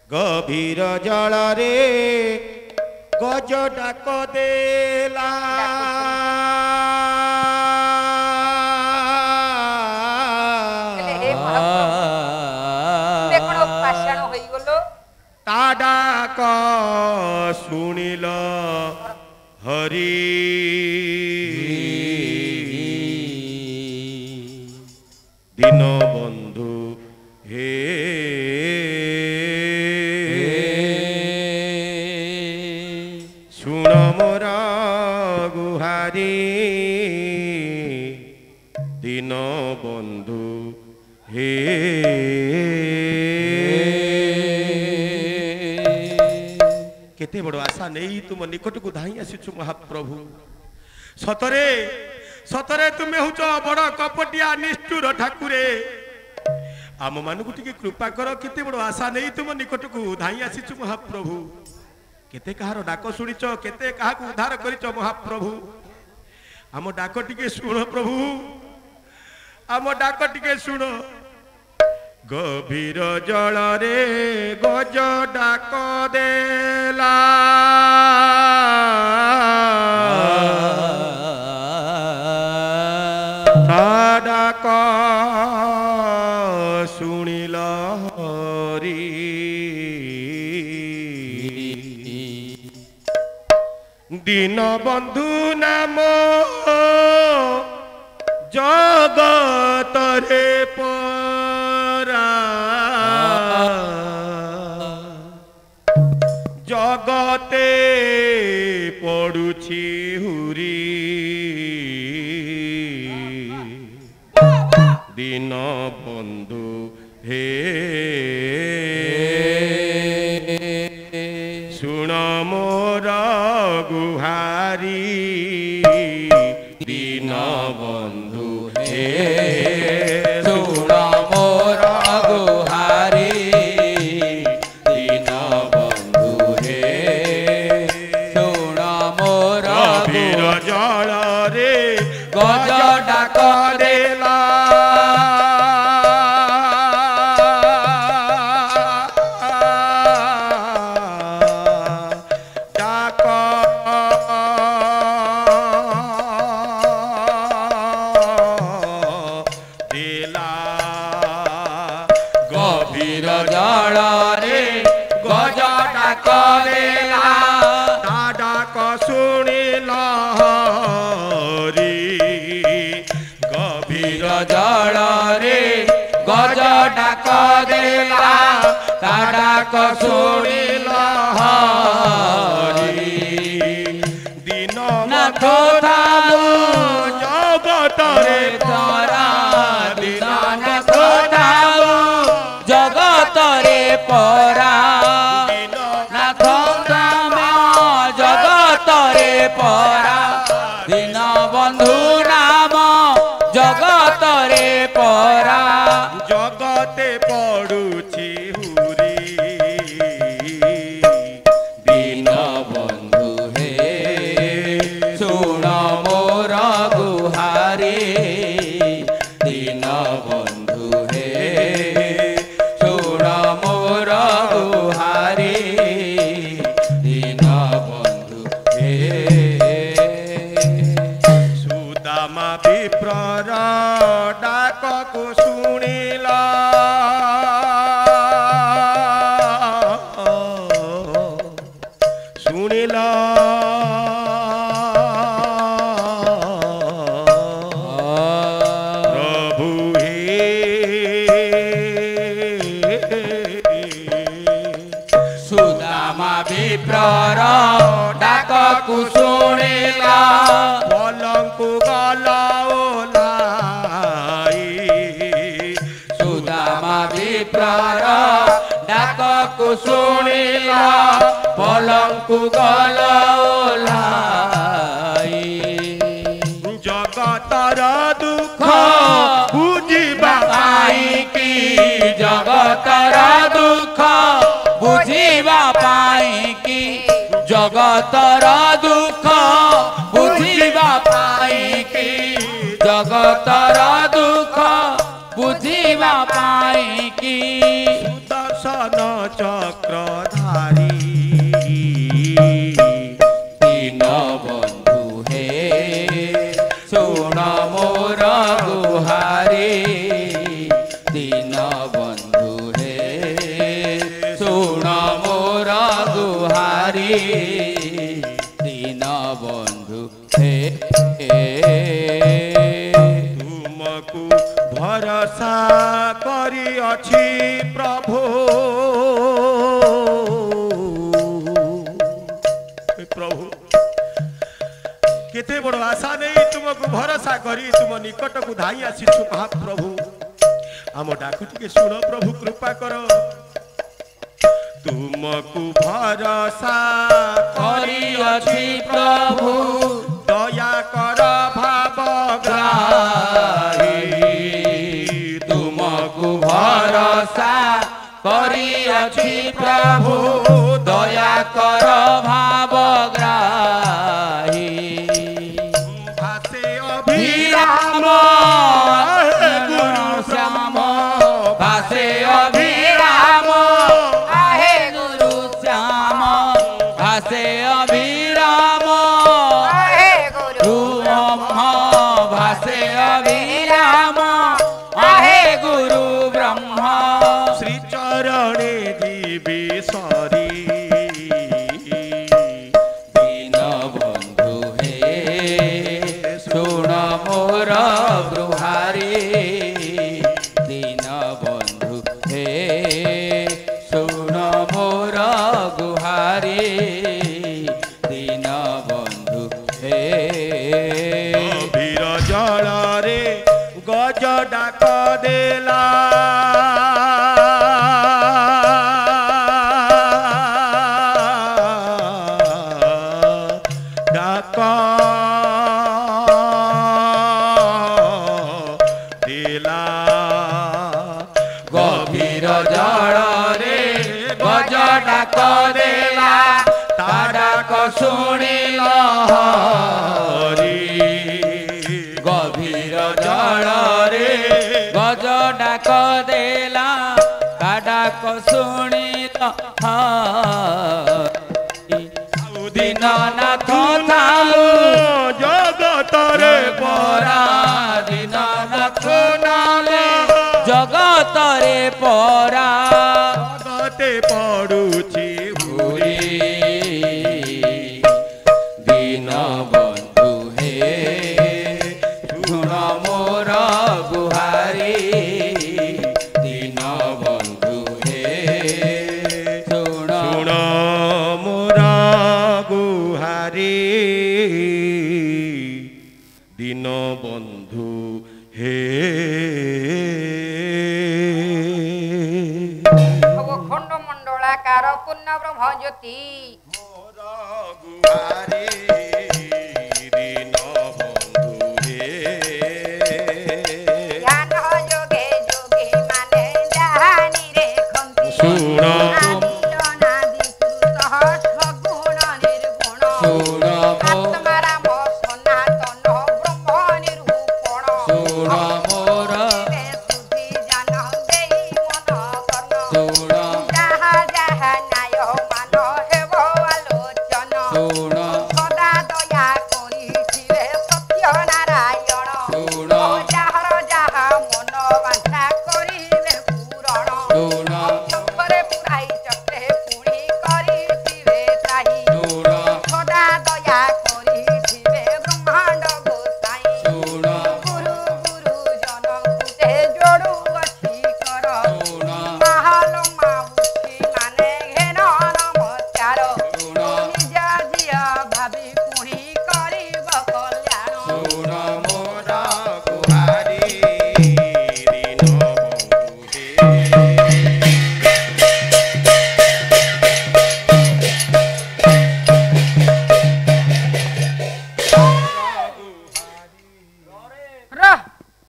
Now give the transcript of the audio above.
गभीर जल रे गज डाक देला ता डाक सुनिल हरि दीन बंधु हे सुन मोर गुहारी दीन बंधु हे केते बड़ आशा नहीं तुम निकट को धाई आसीचु महाप्रभु सतरे सतरे तुम्हें हूँ बड़ कपटिया निष्ठुर ठाकुरे आम मान को कृपा कर केते बड़ आशा नहीं तुम निकट को धाई आसीचु महाप्रभु केते कहार डाक शुणिच केते कहा उद्धार करिच महाप्रभु आम डाक टिके शुण प्रभु आम डाक टिके शुण गभीर जल रे गज डाक देला डाक सुनिल हरि दीन बंधु नाम जगत रे परा जगते पड़ुछि हुरी दीन बंधु हे सुन मोर गुहारी दीन बंधु हे सुन मोर गुहारी दीन बंधु हे सुन मोर गभीर जल रे गज डाक देला जल रे गज डाक देला ता डाक सुनिल हरि दीन नाथ धाम जगत रे तोरा दीन नाथ धाम जगत रे परा दीन नाथ धाम जगत रे परा दीन बंधु नाम जगत रे परा जगते पड़ुछि हुरी दीन बंधु हे सुन मोर गुहारी दीन बंधु हे सुन मोर गुहारी दीन बंधु हे सुदामा विप्रर डाक को सुनिला सुनिला प्रभु हे सुदामा विप्रर डाक को सुनिला पलंकु गला विप्रार डाक को सुनिला पलंकु गलाई जगतर दुख बुझिबा पाइकी जगतर दुख बुझिबा पाइकी जगतर दुख बुझिबा पाइकी जगतर दुख बुझिबा पाइकी सुदर्शन सुदर्शन चक्रधारी दीन बंधु हे सुन मोर गुहारी दीन बंधु हे सुन मोर गुहारी दीन बंधु हे तुमको भरोसा करी अछि प्रभु प्रभु केते बड़ आशा नहीं तुमको भरोसा करी तुम निकट को धाई आसीछु महाप्रभु आम डाक टिके सुन प्रभु कृपा कर तुमको भरोसा करी अछि प्रभु दया कर भाव ग्राही तुमको भरोसा करी अछि प्रभु दया कर भाव ग्राही भासे अभिराम गुरु श्याम भासे अभिराम आहे गुरु श्याम भासे अभिराम आहे गुरु ब्रह्म भासे अभिराम आहे गुरु ब्रह्म श्री चरणे जीवी सरी दीन बंधु हे सुन मोर गुहारी दीन बंधु हे सुन मोर गुहारी दीन बंधु हे वीर जल रे गज डाक देला डाक देला गभीर जल रे गज डाक देला ता डाक शुणिल हरि गभीर जल रे गज डाक देला ता डाक शुणिल हरि दीननाथ नाम जगत रे परा दीननाथ नाम जगत रे परा जगते पड़ुची हुरी दीन बंधु हे सुन मोर गुहारी दीन बंधु हे सुन सुण मोरा गुहारी दीन बंधु हे खंड मंडलाकार पूर्ण ब्रह्म ज्योति मोरा गुहारी